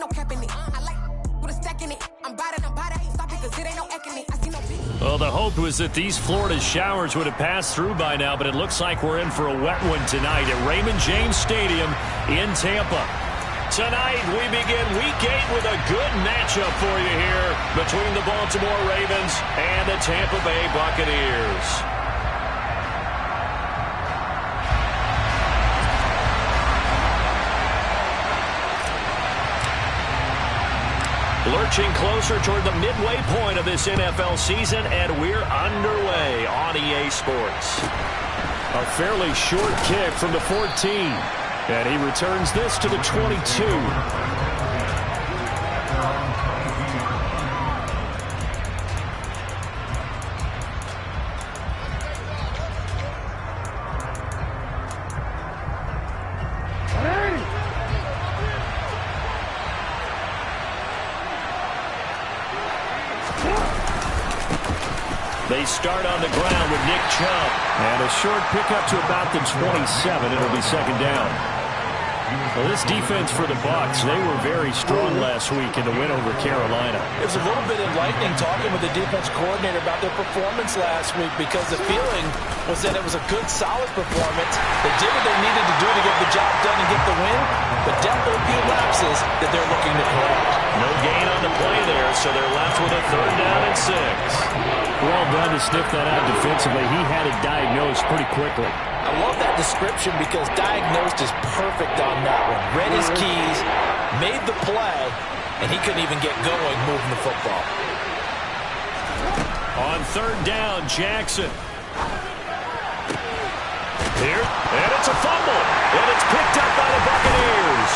ain't no cap in it. I like with a stack in it. I'm bad, I ain't stopping because it ain't no acting it. I see no beat. Well, the hope was that these Florida showers would have passed through by now, but it looks like we're in for a wet one tonight at Raymond James Stadium in Tampa. Tonight, we begin Week 8 with a good matchup for you here between the Baltimore Ravens and the Tampa Bay Buccaneers. Lurching closer toward the midway point of this NFL season, and we're underway on EA Sports. A fairly short kick from the 14, and he returns this to the 22. They start on the ground with Nick Chubb. And a short pickup to about the 27. It'll be second down. Well, this defense for the Bucs, they were very strong last week in the win over Carolina. It was a little bit enlightening talking with the defense coordinator about their performance last week because the feeling was that it was a good, solid performance. They did what they needed to do to get the job done and get the win, but definitely a few lapses that they're looking to correct. No gain on the play there, so they're left with a 3rd down and 6. Well done to sniff that out defensively. He had it diagnosed pretty quickly. I love that description because diagnosed is perfect on that one. Read his keys, made the play, and he couldn't even get going moving the football. On 3rd down, Jackson. Here, and it's a fumble, and it's picked up by the Buccaneers.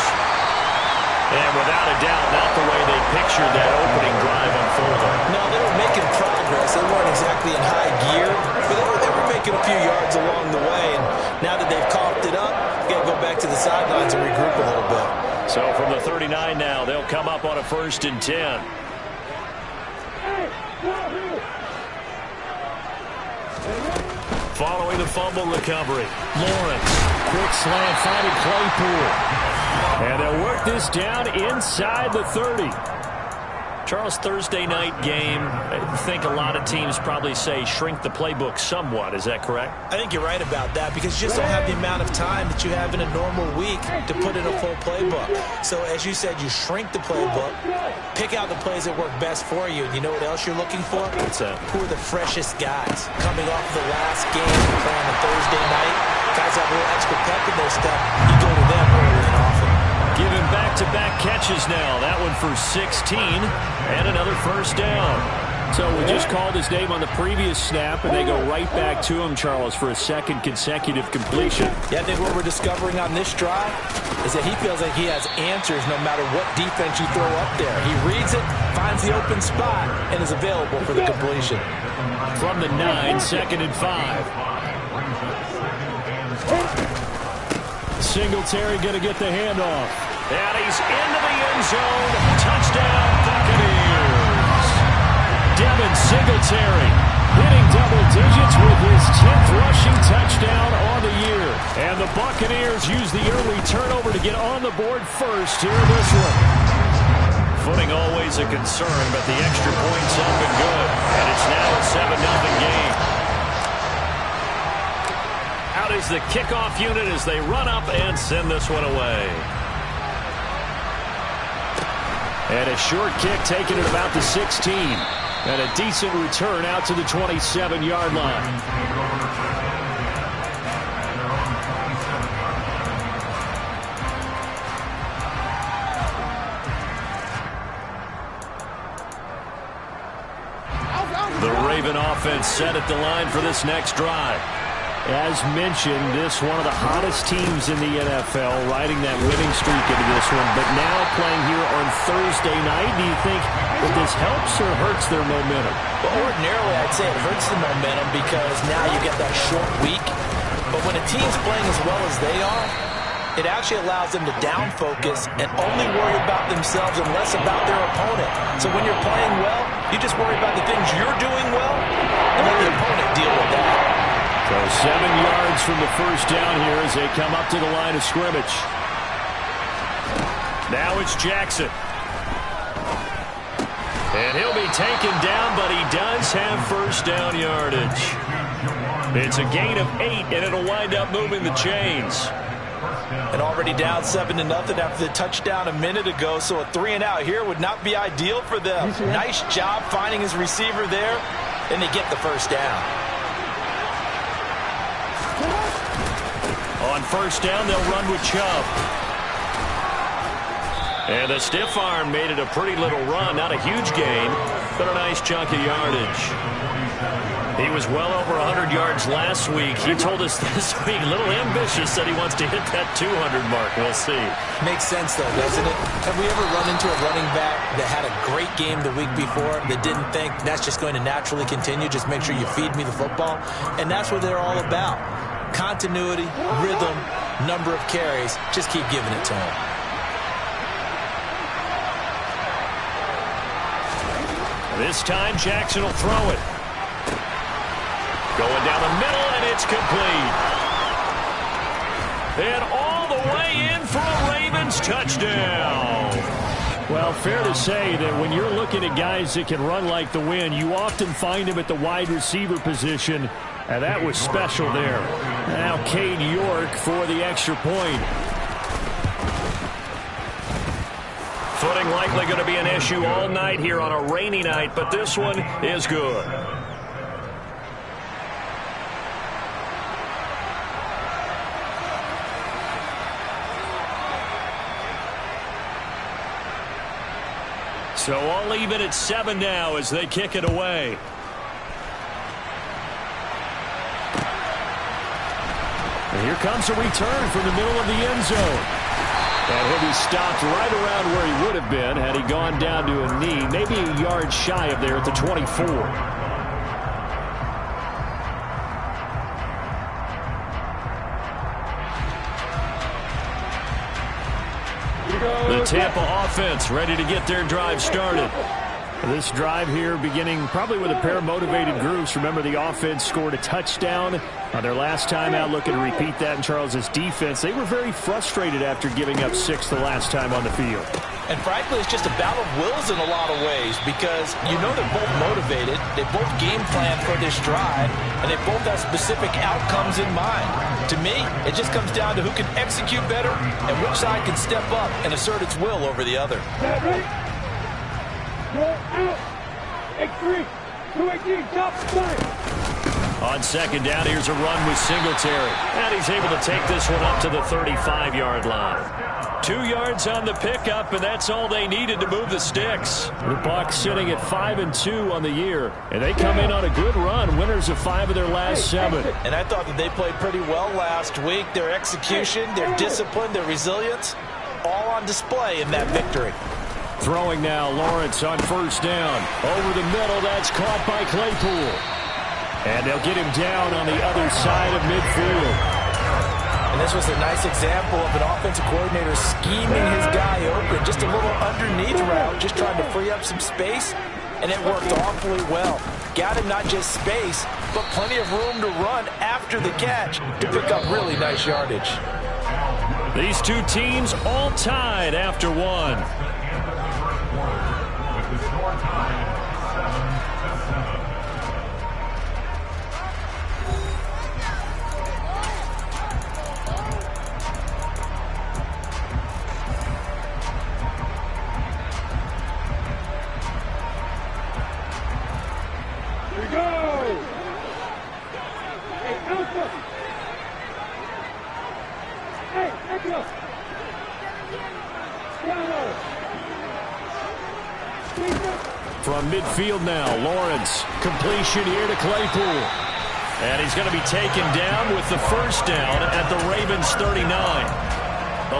And without a doubt, not the way they pictured that opening drive unfolding. No, they were making progress. They weren't exactly in high gear, but they were making a few yards along the way. And now that they've coughed it up, got to go back to the sidelines and regroup a little bit. So from the 39 now, they'll come up on a 1st and 10. Following the fumble recovery, Lawrence, quick slant, finding Claypool. And they'll work this down inside the 30. Charles, Thursday night game, I think a lot of teams probably say shrink the playbook somewhat. Is that correct? I think you're right about that because you just don't have the amount of time that you have in a normal week to put in a full playbook. So as you said, you shrink the playbook, pick out the plays that work best for you. And you know what else you're looking for? What's that? Who are the freshest guys coming off the last game playing on Thursday night? Guys have a little extra pep in their step. You go to them early and often. Giving back-to-back catches now. That one for 16 and another 1st down. So we just called his name on the previous snap, and they go right back to him, Charles, for a 2nd consecutive completion. Yeah, I think what we're discovering on this drive is that he feels like he has answers no matter what defense you throw up there. He reads it, finds the open spot, and is available for the completion. From the 9, 2nd and 5. Singletary going to get the handoff. And he's into the end zone. Touchdown, Buccaneers. Devin Singletary hitting double digits with his 10th rushing touchdown on the year. And the Buccaneers use the early turnover to get on the board first here in this one. Footing always a concern, but the extra point's up and good. And it's now a 7-0 game. Out is the kickoff unit as they run up and send this one away. And a short kick taken at about the 16. And a decent return out to the 27-yard line. The Raven offense set at the line for this next drive. As mentioned, this one of the hottest teams in the NFL, riding that winning streak into this one. But now playing here on Thursday night, do you think that this helps or hurts their momentum? Well, ordinarily, I'd say it hurts the momentum because now you get that short week. But when a team's playing as well as they are, it actually allows them to down focus and only worry about themselves and less about their opponent. So when you're playing well, you just worry about the things you're doing well and let the opponent deal with that. So 7 yards from the 1st down here as they come up to the line of scrimmage. Now it's Jackson. And he'll be taken down, but he does have first down yardage. It's a gain of 8, and it'll wind up moving the chains. And already down 7-0 after the touchdown a minute ago, so a 3-and-out here would not be ideal for them. Nice job finding his receiver there, and they get the first down. On first down, they'll run with Chubb. And the stiff arm made it a pretty little run. Not a huge gain, but a nice chunk of yardage. He was well over 100 yards last week. He told us this week, a little ambitious, said he wants to hit that 200 mark. We'll see. Makes sense, though, doesn't it? Have we ever run into a running back that had a great game the week before that didn't think that's just going to naturally continue? Just make sure you feed me the football. And that's what they're all about. Continuity, rhythm, number of carries. Just keep giving it to him. This time, Jackson will throw it. Going down the middle, and it's complete. And all the way in for a Ravens touchdown. Well, fair to say that when you're looking at guys that can run like the wind, you often find them at the wide receiver position, and that was special there. Now Cade York for the extra point. Footing likely going to be an issue all night here on a rainy night, but this one is good. So all even at 7 now as they kick it away. And here comes a return from the middle of the end zone. And he'll be stopped right around where he would have been had he gone down to a knee, maybe a yard shy of there at the 24. The Tampa offense ready to get their drive started. This drive here beginning probably with a pair of motivated groups. Remember, the offense scored a touchdown on their last time out, looking to repeat that in Charles's defense. They were very frustrated after giving up 6 the last time on the field. And frankly, it's just a battle of wills in a lot of ways because you know they're both motivated, they both game plan for this drive, and they both have specific outcomes in mind. To me, it just comes down to who can execute better and which side can step up and assert its will over the other. On second down, here's a run with Singletary. And he's able to take this one up to the 35-yard line. 2 yards on the pickup, and that's all they needed to move the sticks. The Bucs sitting at 5-2 on the year, and they come in on a good run, winners of 5 of their last 7. And I thought that they played pretty well last week. Their execution, their discipline, their resilience, all on display in that victory. Throwing now, Lawrence on first down. Over the middle, that's caught by Claypool. And they'll get him down on the other side of midfield. And this was a nice example of an offensive coordinator scheming his guy open. Just a little underneath route, just trying to free up some space, and it worked awfully well. Got him not just space, but plenty of room to run after the catch to pick up really nice yardage. These two teams all tied after one. From midfield now, Lawrence. Completion here to Claypool. And he's going to be taken down with the first down at the Ravens 39.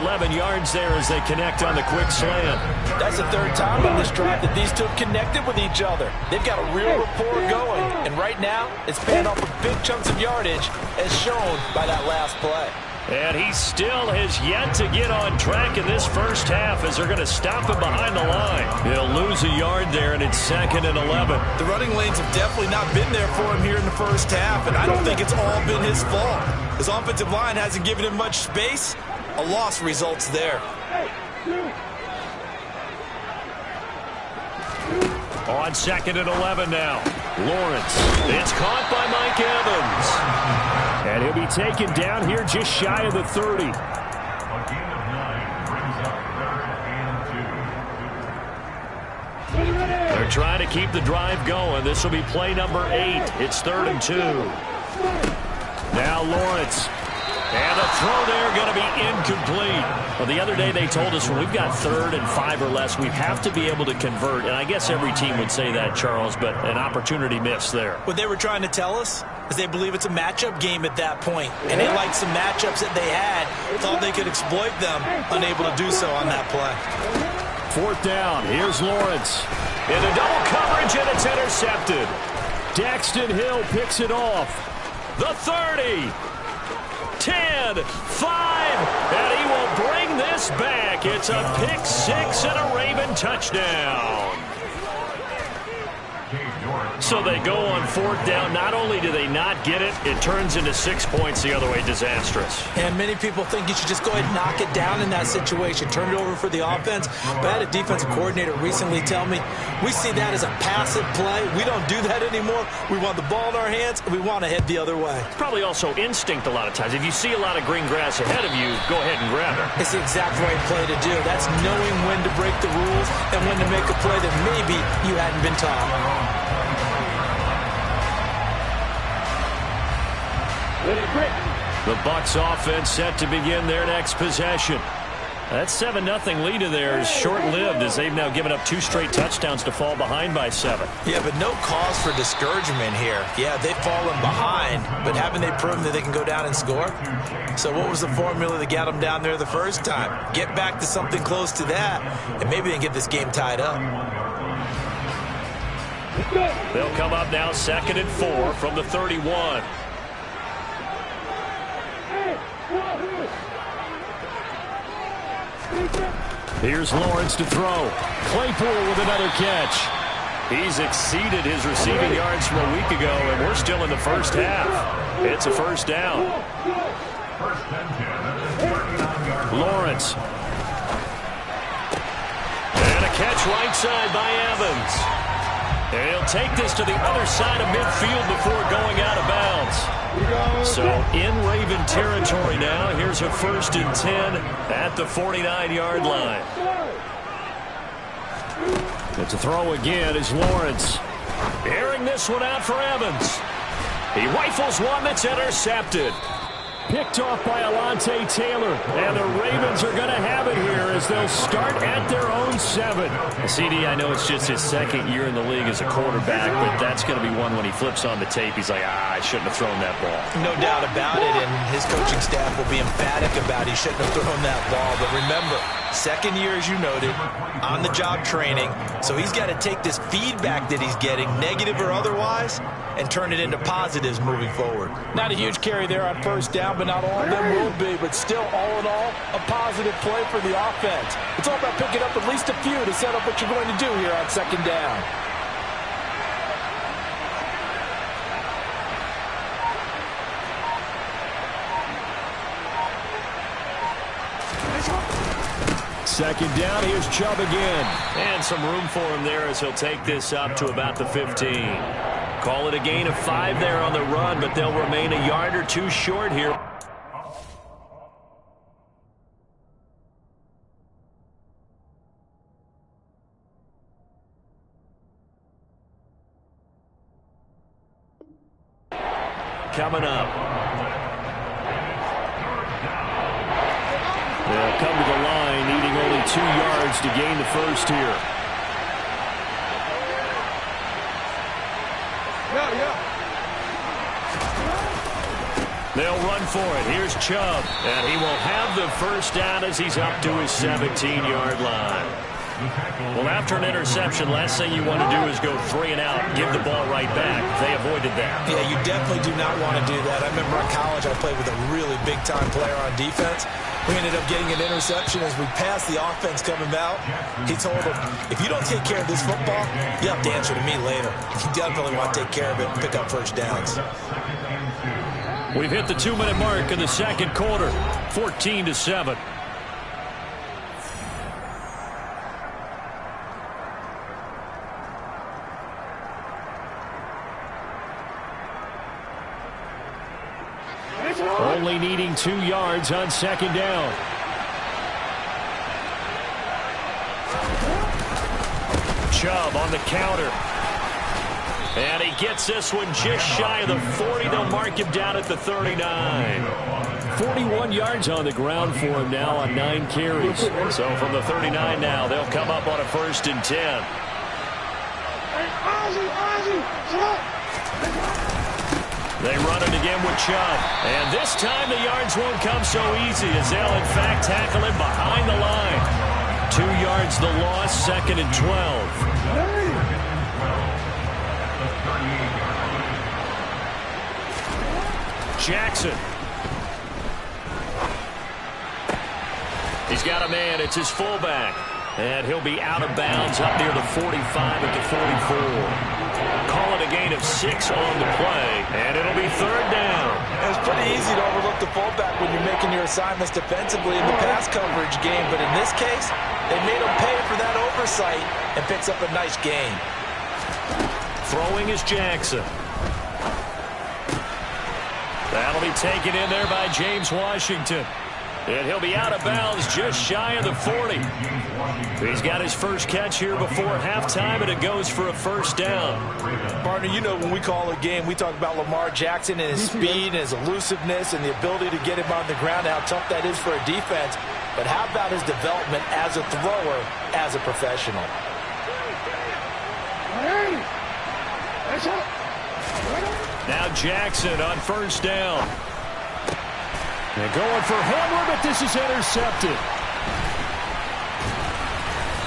11 yards there as they connect on the quick slant. That's the third time on this drive that these two have connected with each other. They've got a real rapport going. And right now, it's paying off with big chunks of yardage as shown by that last play. And he still has yet to get on track in this first half as they're going to stop him behind the line. He'll lose a yard there, and it's 2nd and 11. The running lanes have definitely not been there for him here in the first half, and I don't think it's all been his fault. His offensive line hasn't given him much space. A loss results there. On 2nd and 11 now. Lawrence. It's caught by Mike Evans. And he'll be taken down here just shy of the 30. They're trying to keep the drive going. This will be play number 8. It's 3rd and 2. Now Lawrence. And the throw there going to be incomplete. Well, the other day they told us when we've got 3rd and 5 or less, we have to be able to convert. And I guess every team would say that, Charles, but an opportunity missed there. What they were trying to tell us is they believe it's a matchup game at that point. And they liked some matchups that they had, thought they could exploit them, unable to do so on that play. 4th down. Here's Lawrence. Into double coverage, and it's intercepted. Daxton Hill picks it off. The 30. 10, 5, and he will bring this back. It's a pick 6 and a Raven touchdown. So they go on 4th down. Not only do they not get it, it turns into 6 points the other way. Disastrous. And many people think you should just go ahead and knock it down in that situation. Turn it over for the offense. But I had a defensive coordinator recently tell me, we see that as a passive play. We don't do that anymore. We want the ball in our hands, and we want to head the other way. It's probably also instinct a lot of times. If you see a lot of green grass ahead of you, go ahead and grab it. It's the exact right play to do. That's knowing when to break the rules and when to make a play that maybe you hadn't been taught. The Bucs offense set to begin their next possession. That 7-0 lead of theirs short-lived as they've now given up 2 straight touchdowns to fall behind by 7. Yeah, but no cause for discouragement here. Yeah, they've fallen behind, but haven't they proven that they can go down and score? So what was the formula that got them down there the first time? Get back to something close to that, and maybe they can get this game tied up. They'll come up now 2nd and 4 from the 31. Here's Lawrence to throw. Claypool with another catch. He's exceeded his receiving yards from a week ago, and we're still in the first half. It's a 1st down. Lawrence. And a catch right side by Evans. And he'll take this to the other side of midfield before going out of bounds. So in Raven territory now. Here's a 1st and 10 at the 49-yard line. It's a throw again as Lawrence airing this one out for Evans. He rifles one that's intercepted. Picked off by Alontae Taylor. And the Ravens are going to have it here as they'll start at their own 7. CD, I know it's just his 2nd year in the league as a quarterback, but that's going to be one when he flips on the tape. He's like, I shouldn't have thrown that ball. No doubt about it, and his coaching staff will be emphatic about he shouldn't have thrown that ball. But remember, 2nd year, as you noted, on-the-job training. So he's got to take this feedback that he's getting, negative or otherwise, and turn it into positives moving forward. Not a huge carry there on 1st down, but not all of them will be. But still, all in all, a positive play for the offense. It's all about picking up at least a few to set up what you're going to do here on 2nd down. Second down, here's Chubb again. And some room for him there as he'll take this up to about the 15. Call it a gain of 5 there on the run, but they'll remain a yard or 2 short here. Coming up. They'll come to the line, needing only 2 yards to gain the first here. They'll run for it. Here's Chubb. And he will have the first down as he's up to his 17-yard line. Well, after an interception, last thing you want to do is go 3 and out, give the ball right back. They avoided that. Yeah, you definitely do not want to do that. I remember in college I played with a really big-time player on defense. We ended up getting an interception as we passed the offense coming out. He told him, if you don't take care of this football, you have to answer to me later. You definitely want to take care of it and pick up first downs. We've hit the 2-minute mark in the second quarter, 14-7. gain 2 yards on second down. Chubb on the counter. And he gets this one just shy of the 40. They'll mark him down at the 39. 41 yards on the ground for him now on 9 carries. So from the 39 now, they'll come up on a 1st and 10. They run it again with Chubb. And this time the yards won't come so easy as they'll in fact tackle him behind the line. 2 yards the loss, 2nd and 12. Jackson. He's got a man. It's his fullback. And he'll be out of bounds up near the 45 at the 44. Call it a gain of 6 on the play. And it'll be 3rd down. It's pretty easy to overlook the fullback when you're making your assignments defensively in the pass coverage game. But in this case, they made him pay for that oversight and picks up a nice gain. Throwing is Jackson. That'll be taken in there by James Washington. And he'll be out of bounds just shy of the 40. He's got his first catch here before halftime, and it goes for a 1st down. Partner, you know when we call a game, we talk about Lamar Jackson and his speed and his elusiveness and the ability to get him on the ground, how tough that is for a defense. But how about his development as a thrower, as a professional? Now Jackson on 1st down. And going for Hamler, but this is intercepted.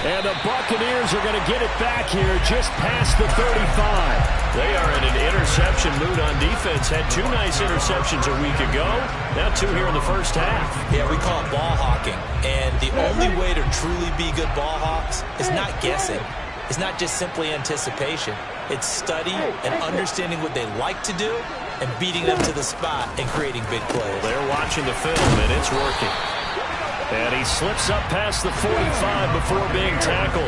And the Buccaneers are going to get it back here just past the 35. They are in an interception mood on defense. Had 2 nice interceptions a week ago. Now 2 here in the first half. Yeah, we call it ball hawking. And the only way to truly be good ball hawks is not guessing. It's not just simply anticipation. It's study and understanding what they like to do and beating them to the spot and creating big plays. They're watching the film, and it's working. And he slips up past the 45 before being tackled.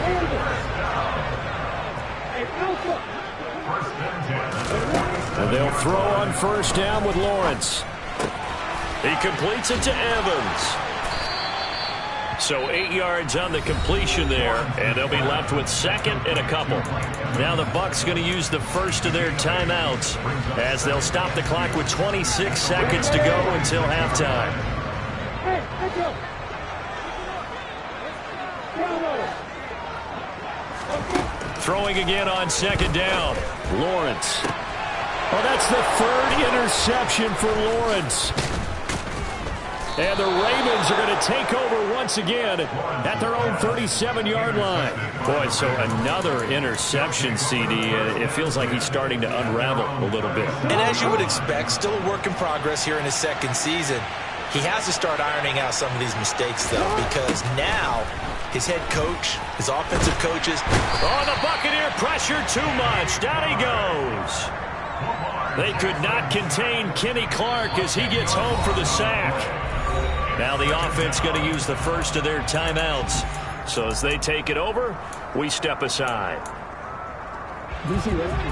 And they'll throw on 1st down with Lawrence. He completes it to Evans. So 8 yards on the completion there, and they'll be left with 2nd and a couple. Now the Bucs going to use the first of their timeouts as they'll stop the clock with 26 seconds to go until halftime. Throwing again on 2nd down. Lawrence. Oh, that's the 3rd interception for Lawrence. And the Ravens are going to take over once again at their own 37-yard line. Boy, so another interception, CD. It feels like he's starting to unravel a little bit. And as you would expect, still a work in progress here in his 2nd season. He has to start ironing out some of these mistakes, though, because now his head coach, his offensive coaches. Oh, the Buccaneer pressure too much. Down he goes. They could not contain Kenny Clark as he gets home for the sack. Now the offense going to use the first of their timeouts. So as they take it over, we step aside.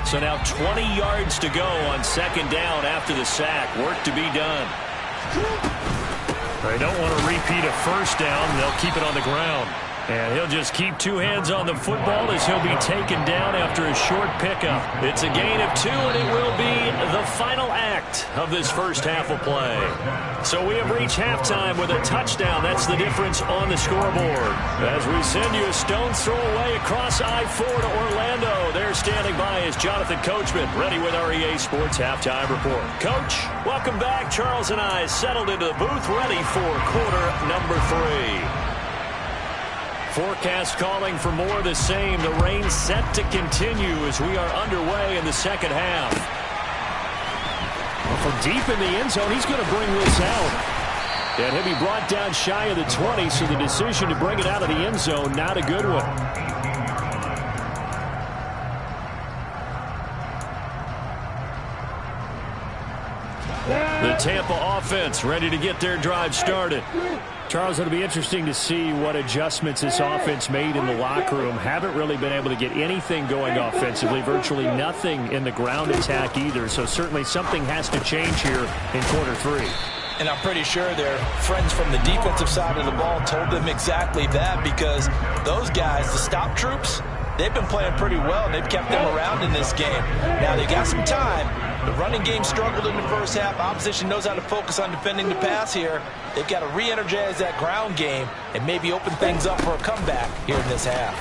So now 20 yards to go on 2nd down after the sack. Work to be done. They don't want to repeat a 1st down. They'll keep it on the ground. And he'll just keep 2 hands on the football as he'll be taken down after a short pickup. It's a gain of 2, and it will be the final act of this first half of play. So we have reached halftime with a touchdown. That's the difference on the scoreboard. As we send you a stone's throw away across I-4 to Orlando. There standing by is Jonathan Coachman, ready with our EA Sports Halftime Report. Coach, welcome back. Charles and I settled into the booth, ready for quarter number 3. Forecast calling for more of the same. The rain set to continue as we are underway in the second half. Well, from deep in the end zone, he's going to bring this out. And he'll be brought down shy of the 20, so the decision to bring it out of the end zone, not a good one. The Tampa offense ready to get their drive started. Charles, it'll be interesting to see what adjustments this offense made in the locker room. Haven't really been able to get anything going offensively, virtually nothing in the ground attack either. So certainly something has to change here in quarter 3. And I'm pretty sure their friends from the defensive side of the ball told them exactly that, because those guys, the stop troops, they've been playing pretty well, and they've kept them around in this game. Now, they got some time. The running game struggled in the first half. Opposition knows how to focus on defending the pass here. They've got to re-energize that ground game and maybe open things up for a comeback here in this half.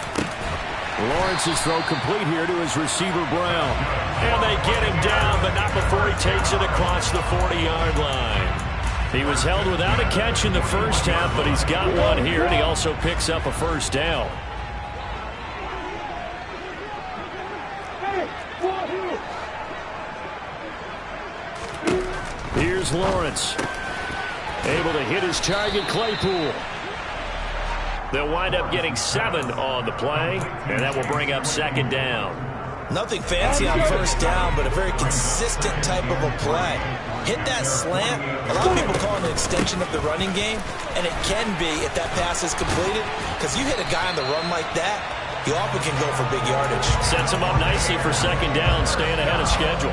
Lawrence's throw complete here to his receiver, Brown. And they get him down, but not before he takes it across the 40-yard line. He was held without a catch in the first half, but he's got one here, and he also picks up a first down. Here's Lawrence. Able to hit his target, Claypool. They'll wind up getting 7 on the play, and that will bring up second down. Nothing fancy on first down, but a very consistent type of a play. Hit that slant. A lot of people call it an extension of the running game, and it can be if that pass is completed, because you hit a guy on the run like that, he often can go for big yardage. Sets him up nicely for second down, staying ahead of schedule.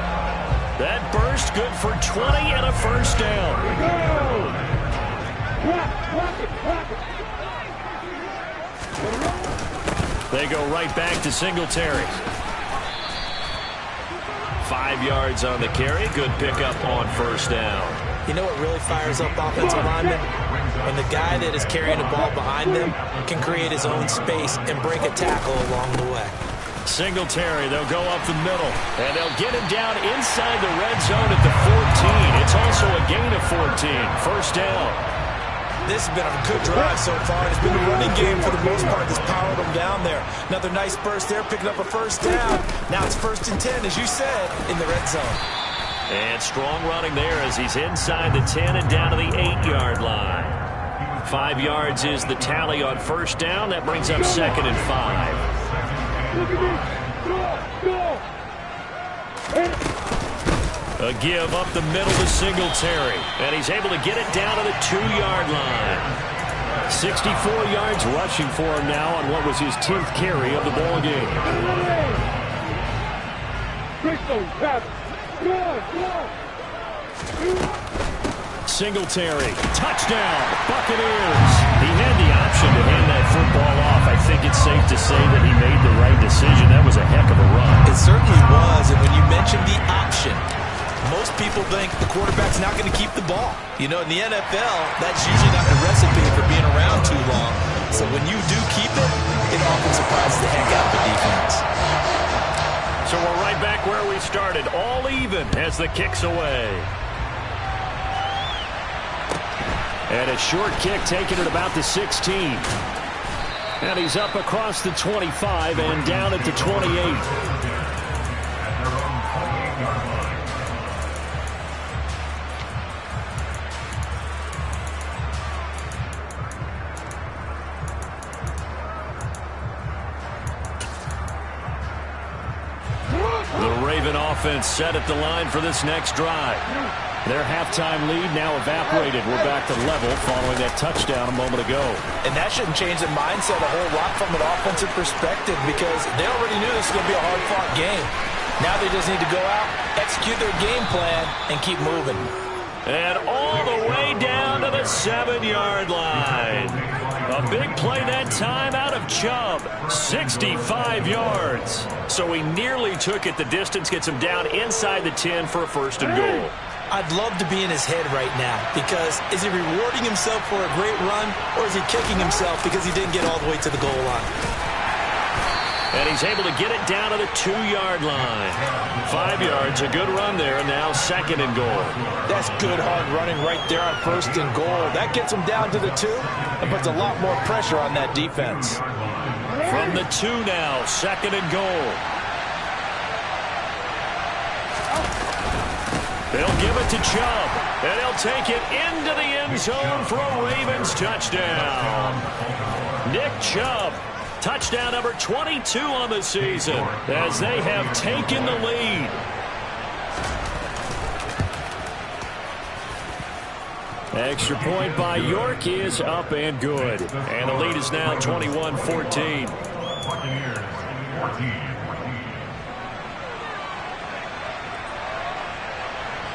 That burst good for 20 and a first down. They go right back to Singletary. 5 yards on the carry. Good pickup on first down. You know what really fires up offensive linemen? When the guy that is carrying the ball behind them can create his own space and break a tackle along the way. Singletary, they'll go up the middle, and they'll get him down inside the red zone at the 14. It's also a gain of 14. First down. This has been a good drive so far. It's been a running game for the most part that's powered them down there. Another nice burst there, picking up a first down. Now it's 1st and 10, as you said, in the red zone. And strong running there as he's inside the 10 and down to the 8-yard line. 5 yards is the tally on first down. That brings up 2nd and 5. A give up the middle to Singletary, and he's able to get it down to the 2-yard line. 64 yards rushing for him now on what was his 10th carry of the ball game. Singletary, touchdown, Buccaneers. He had the option to hand that football off. I think it's safe to say that he made the right decision. That was a heck of a run. It certainly was, and when you mentioned the option, most people think the quarterback's not going to keep the ball. You know, in the NFL, that's usually not the recipe for being around too long. So when you do keep it, it often surprises the heck out of the defense. So we're right back where we started, all even as the kick's away. And a short kick taken at about the 16. And he's up across the 25 and down at the 28. Offense set at the line for this next drive. Their halftime lead now evaporated. We're back to level following that touchdown a moment ago. And that shouldn't change the mindset a whole lot from an offensive perspective, because they already knew this was going to be a hard-fought game. Now they just need to go out, execute their game plan, and keep moving. And all the way down to the 7-yard line. A big play that time out of Chubb. 65 yards. So he nearly took it the distance, gets him down inside the 10 for a 1st and goal. I'd love to be in his head right now, because is he rewarding himself for a great run, or is he kicking himself because he didn't get all the way to the goal line? And he's able to get it down to the 2-yard line. 5 yards, a good run there, and now 2nd and goal. That's good hard running right there on 1st and goal. That gets him down to the 2 and puts a lot more pressure on that defense. From the 2 now, 2nd and goal. They'll give it to Chubb, and he'll take it into the end zone for a Ravens touchdown. Nick Chubb. Touchdown number 22 on the season as they have taken the lead. Extra point by York is up and good. And the lead is now 21-14.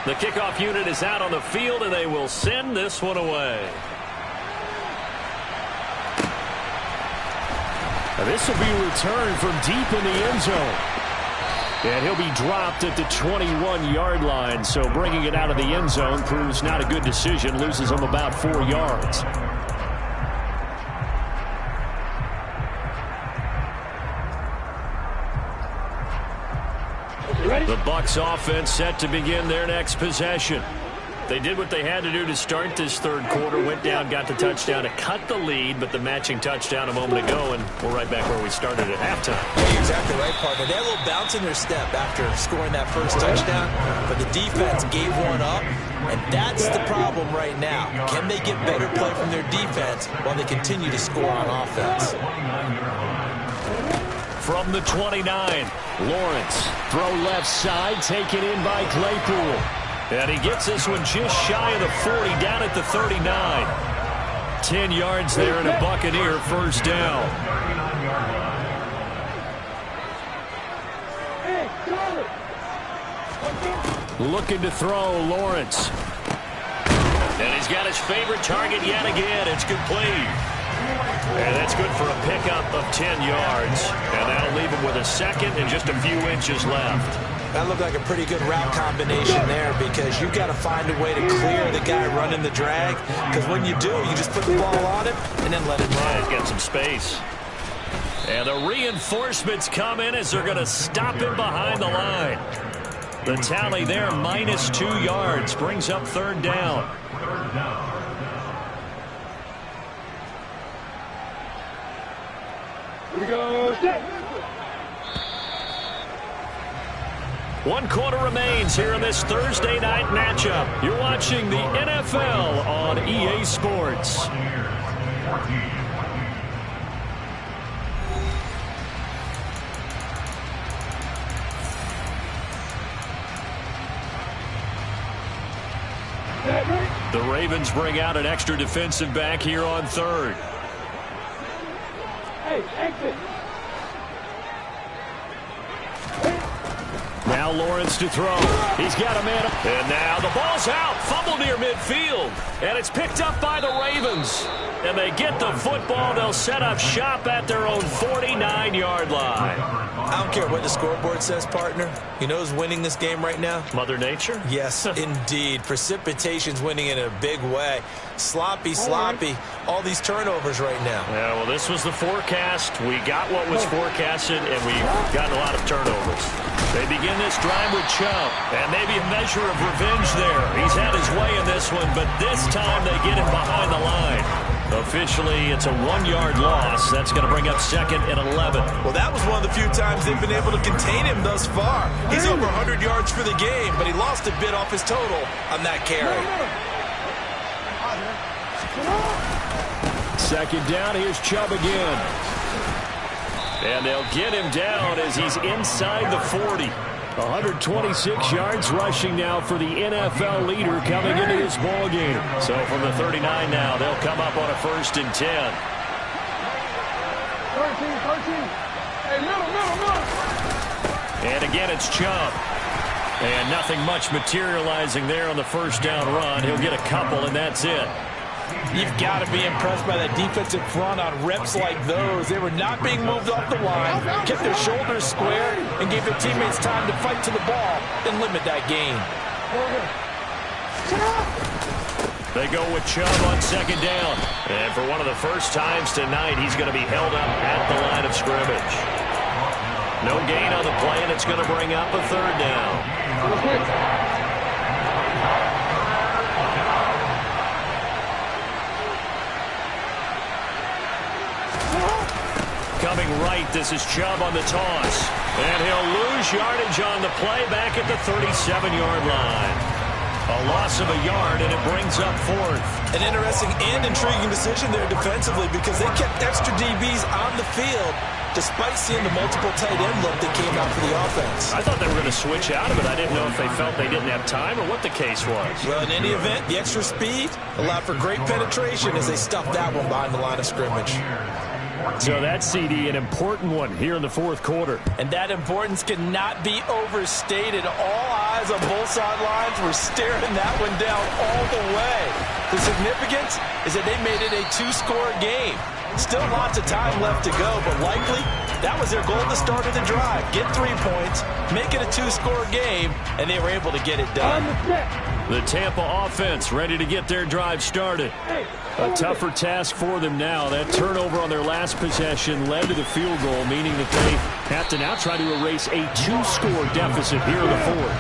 The kickoff unit is out on the field, and they will send this one away. This will be returned from deep in the end zone. And he'll be dropped at the 21-yard line, so bringing it out of the end zone proves not a good decision, loses him about 4 yards. The Bucs offense set to begin their next possession. They did what they had to do to start this third quarter, went down, got the touchdown to cut the lead, but the matching touchdown a moment ago, and we're right back where we started at halftime. Yeah, you're exactly right, partner. They had a little bounce in their step after scoring that first touchdown, but the defense gave one up, and that's the problem right now. Can they get better play from their defense while they continue to score on offense? From the 29, Lawrence, throw left side, taken in by Claypool. And he gets this one just shy of the 40, down at the 39. 10 yards there and a Buccaneer first down. Looking to throw, Lawrence. And he's got his favorite target yet again. It's complete. And that's good for a pickup of 10 yards. And that'll leave him with a second and just a few inches left. That looked like a pretty good route combination there because you've got to find a way to clear the guy running the drag. Because when you do, you just put the ball on him and then let him run. He's got some space. And the reinforcements come in as they're going to stop him behind the line. The tally there, minus 2 yards, brings up third down. Here we go. Set. 1 quarter remains here in this Thursday night matchup. You're watching the NFL on EA Sports. The Ravens bring out an extra defensive back here on third. Hey, exit. Now Lawrence to throw. He's got a man up. And now the ball's out. Fumble near midfield. And it's picked up by the Ravens. And they get the football. They'll set up shop at their own 49-yard line. I don't care what the scoreboard says, partner. You know who's winning this game right now? Mother Nature? Yes, indeed. Precipitation's winning in a big way. Sloppy, sloppy. All these turnovers right now. Yeah, well, this was the forecast. We got what was forecasted, and we've gotten a lot of turnovers. They begin this drive with Chubb, and maybe a measure of revenge there. He's had his way in this one, but this time they get him behind the line. Officially, it's a 1-yard loss. That's going to bring up second and 11. Well, that was one of the few times they've been able to contain him thus far. He's over 100 yards for the game, but he lost a bit off his total on that carry. Second down, here's Chubb again. And they'll get him down as he's inside the 40. 126 yards rushing now for the NFL leader coming into this ball game. So from the 39 now, they'll come up on a 1st and 10. 13. Hey, middle. And again, it's Chubb. And nothing much materializing there on the first down run. He'll get a couple, and that's it. You've got to be impressed by that defensive front on reps like those. They were not being moved off the line, kept their shoulders square, and gave their teammates time to fight to the ball and limit that gain. They go with Chubb on second down. And for one of the first times tonight, he's going to be held up at the line of scrimmage. No gain on the play, and it's going to bring up a third down. Coming right, this is Chubb on the toss. And he'll lose yardage on the play back at the 37-yard line. A loss of a yard, and it brings up fourth. An interesting and intriguing decision there defensively because they kept extra DBs on the field despite seeing the multiple tight end look that came out for the offense. I thought they were going to switch out of it. I didn't know if they felt they didn't have time or what the case was. Well, in any event, the extra speed allowed for great penetration as they stuffed that one behind the line of scrimmage. So that CD, an important one here in the fourth quarter. And that importance cannot be overstated. All eyes on both sidelines were staring that one down all the way. The significance is that they made it a two-score game. Still lots of time left to go, but likely that was their goal at the start of the drive. Get 3 points, make it a two-score game, and they were able to get it done. The Tampa offense ready to get their drive started. A tougher task for them now. That turnover on their last possession led to the field goal, meaning that they have to now try to erase a two-score deficit here in the fourth.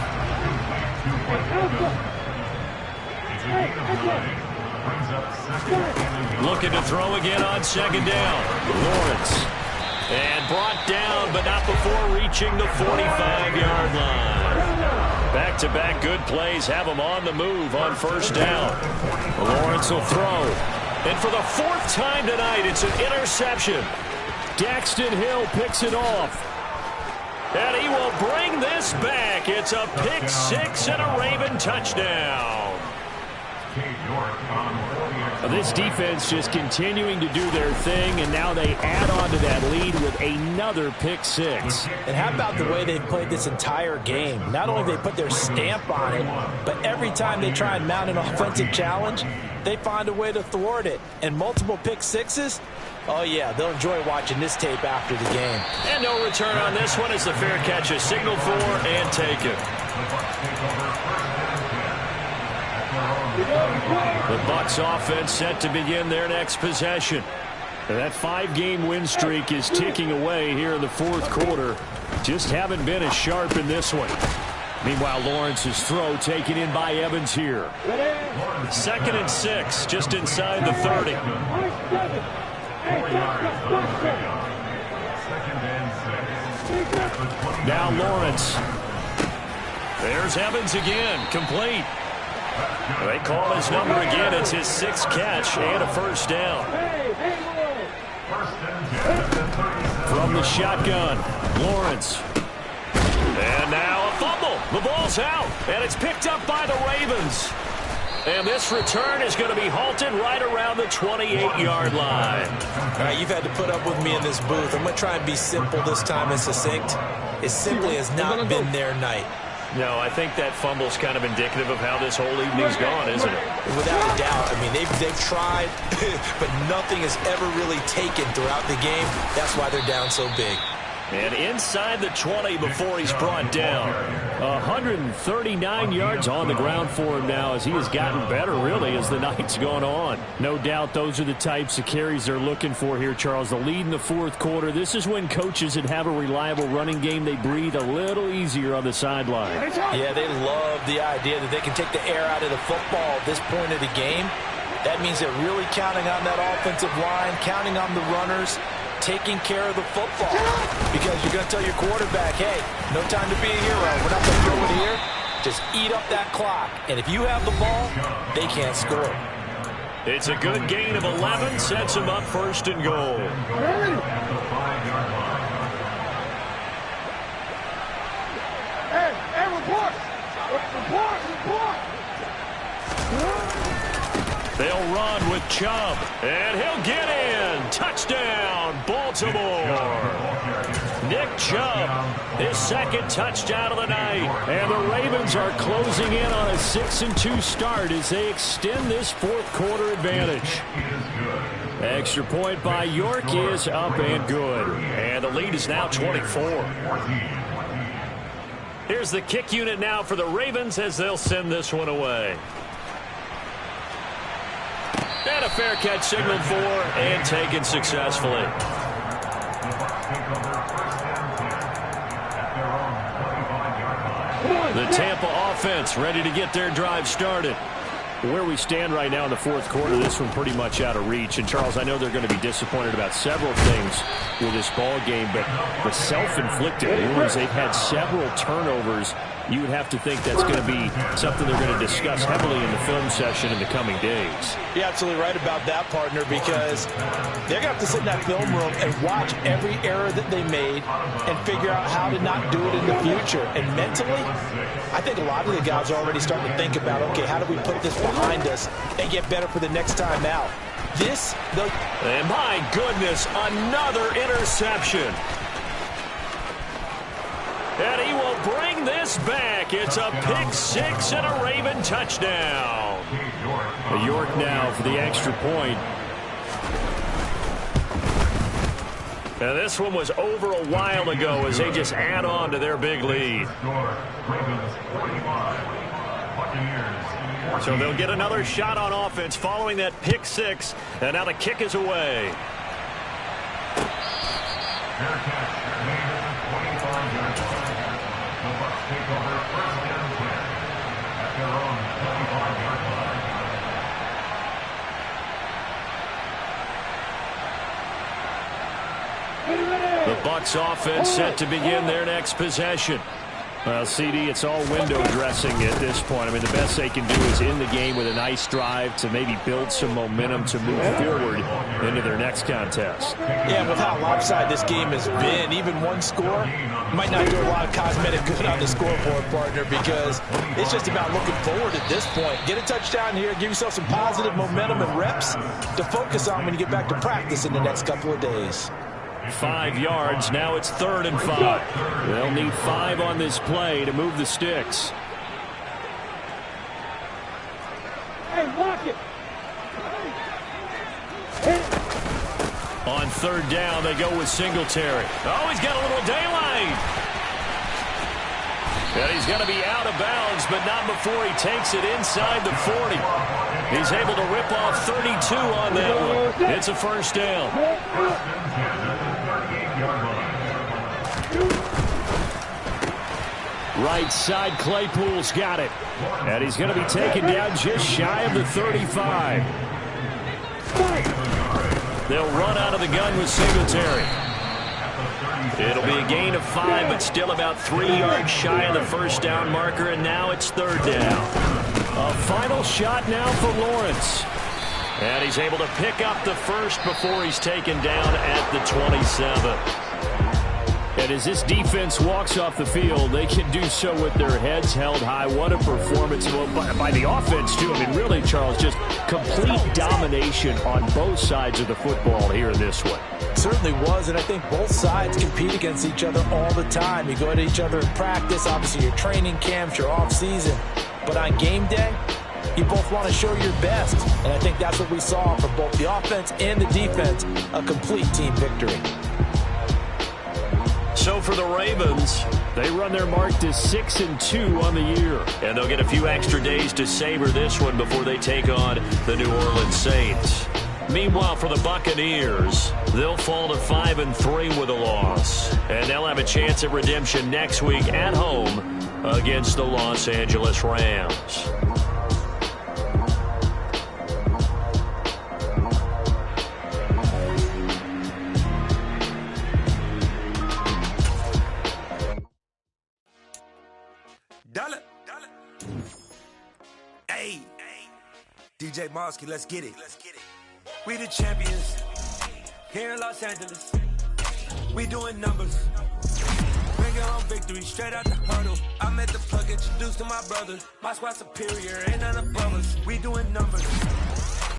Looking to throw again on second down. Lawrence. And brought down, but not before reaching the 45-yard line. Back-to-back good plays have him on the move on first down. Lawrence will throw. And for the fourth time tonight, it's an interception. Daxton Hill picks it off. And he will bring this back. It's a pick six and a Raven touchdown. This defense just continuing to do their thing, and now they add on to that lead with another pick six. And how about the way they've played this entire game? Not only have they put their stamp on it, but every time they try and mount an offensive challenge, they find a way to thwart it. And multiple pick sixes, oh yeah, they'll enjoy watching this tape after the game. And no return on this one as the fair catch is signaled for and taken. The Bucs offense set to begin their next possession. That 5-game win streak is ticking away here in the fourth quarter. Just haven't been as sharp in this one. Meanwhile, Lawrence's throw taken in by Evans here. 2nd and 6, just inside the 30. Now Lawrence. There's Evans again, complete. They call his number again. It's his 6th catch and a first down. From the shotgun, Lawrence. And now a fumble. The ball's out, and it's picked up by the Ravens. And this return is going to be halted right around the 28-yard line. All right, you've had to put up with me in this booth. I'm going to try and be simple this time and succinct. It simply has not been their night. No, I think that fumble's kind of indicative of how this whole evening's gone, isn't it? Without a doubt. I mean, they've tried, but nothing has ever really taken throughout the game. That's why they're down so big. And inside the 20 before he's brought down. 139 yards on the ground for him now as he has gotten better, really, as the night's gone on. No doubt those are the types of carries they're looking for here, Charles. The lead in the fourth quarter. This is when coaches that have a reliable running game, they breathe a little easier on the sideline. Yeah, they love the idea that they can take the air out of the football at this point of the game. That means they're really counting on that offensive line, counting on the runners, taking care of the football. Because you're going to tell your quarterback, hey, no time to be a hero. We're not going to throw it here. Just eat up that clock. And if you have the ball, they can't score. It's a good gain of 11. Sets them up 1st and goal. Hey, report! Report! They'll run with Chubb, and he'll get in. Touchdown, Baltimore. Nick Chubb, his 2nd touchdown of the night. And the Ravens are closing in on a 6-2 start as they extend this fourth quarter advantage. Extra point by York is up and good. And the lead is now 24. Here's the kick unit now for the Ravens as they'll send this one away. And a fair catch signaled for and taken successfully. The Tampa offense ready to get their drive started. Where we stand right now in the fourth quarter, this one pretty much out of reach. And, Charles, I know they're going to be disappointed about several things with this ball game, but the self-inflicted wounds, they've had several turnovers. You would have to think that's going to be something they're going to discuss heavily in the film session in the coming days. You're absolutely right about that, partner, because they're going to have to sit in that film room and watch every error that they made and figure out how to not do it in the future. And mentally, I think a lot of the guys are already starting to think about, okay, how do we put this behind us and get better for the next time out? And my goodness, another interception. And he will bring this back. It's a pick six and a Raven touchdown. York now for the extra point. And this one was over a while ago as they just add on to their big lead. So they'll get another shot on offense following that pick six. And now the kick is away. The Bucs offense set to begin their next possession. Well, CD, it's all window dressing at this point. I mean, the best they can do is end the game with a nice drive to maybe build some momentum to move forward into their next contest. Yeah, with how lopsided this game has been, even one score might not do a lot of cosmetic good on the scoreboard, partner, because it's just about looking forward at this point. Get a touchdown here, give yourself some positive momentum and reps to focus on when you get back to practice in the next couple of days. 5 yards. Now it's 3rd and 5. They'll need 5 on this play to move the sticks. Hey, block it. On 3rd down, they go with Singletary. Oh, he's got a little daylight. And he's going to be out of bounds, but not before he takes it inside the 40. He's able to rip off 32 on that one. It's a first down. Right side, Claypool's got it. And he's going to be taken down just shy of the 35. They'll run out of the gun with Singletary. It'll be a gain of 5, but still about 3 yards shy of the first down marker, and now it's 3rd down. A final shot now for Lawrence. And he's able to pick up the first before he's taken down at the 27. And as this defense walks off the field, they can do so with their heads held high. What a performance by the offense, too. I mean, really, Charles, just complete domination on both sides of the football here in this one. Certainly was, and I think both sides compete against each other all the time. You go at each other in practice, obviously your training camps, your off-season. But on game day, you both want to show your best. And I think that's what we saw from both the offense and the defense, a complete team victory. So for the Ravens, they run their mark to 6-2 on the year. And they'll get a few extra days to savor this one before they take on the New Orleans Saints. Meanwhile, for the Buccaneers, they'll fall to 5-3 with a loss. And they'll have a chance at redemption next week at home against the Los Angeles Rams. Hey, DJ Maas, let's get it. We the champions here in Los Angeles. We doing numbers. Bring your home victory straight out the hurdle. I'm at the plug, introduced to my brother. My squad superior, ain't none above us. We doing numbers.